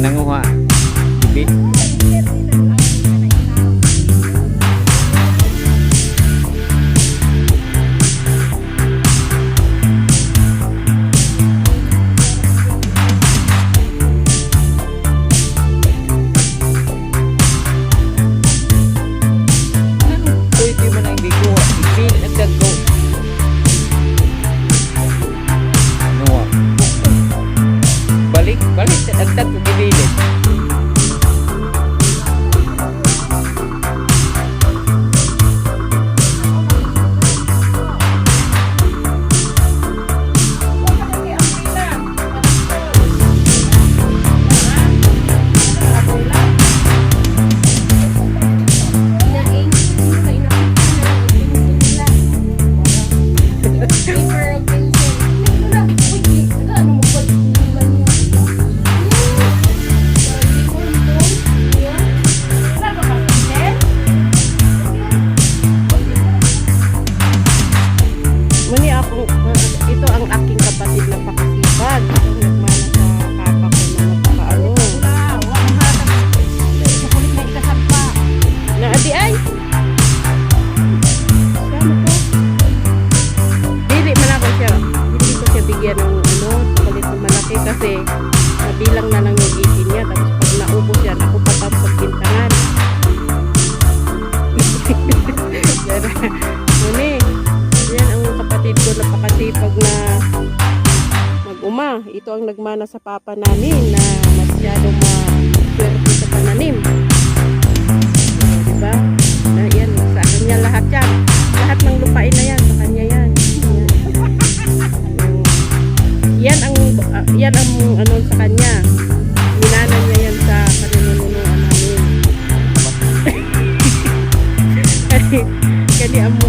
nanguha. Bibi. Pwede mo na yung biguha. Ibin ang dagko. Nuwa. Balik sa dagdag kung gibilin. Ito ang aking kapatid na pakasipag. Nagmana sa papa ko na napakaano. Kulit na ikasampa. Na adi ay. Sama ko. Dili man ako siya. Hindi ko siya bigyan ng kulit na malaki kasi nabilang na lang yung itin niya. Tapos pag naubos yan, ako pa tapos pagbintangan. Muni. Yan ang kapatid ko na pakasipag na mag-uma. Ito ang nagmana sa papa namin na masyadong maswerte sa pananim. Diba? Na yan, sa kanya lahat yan. Lahat ng lupain na yan, sa kanya yan. Yan ang ano sa kanya. Minanan niya yan sa kaninunuan namin. Kani amo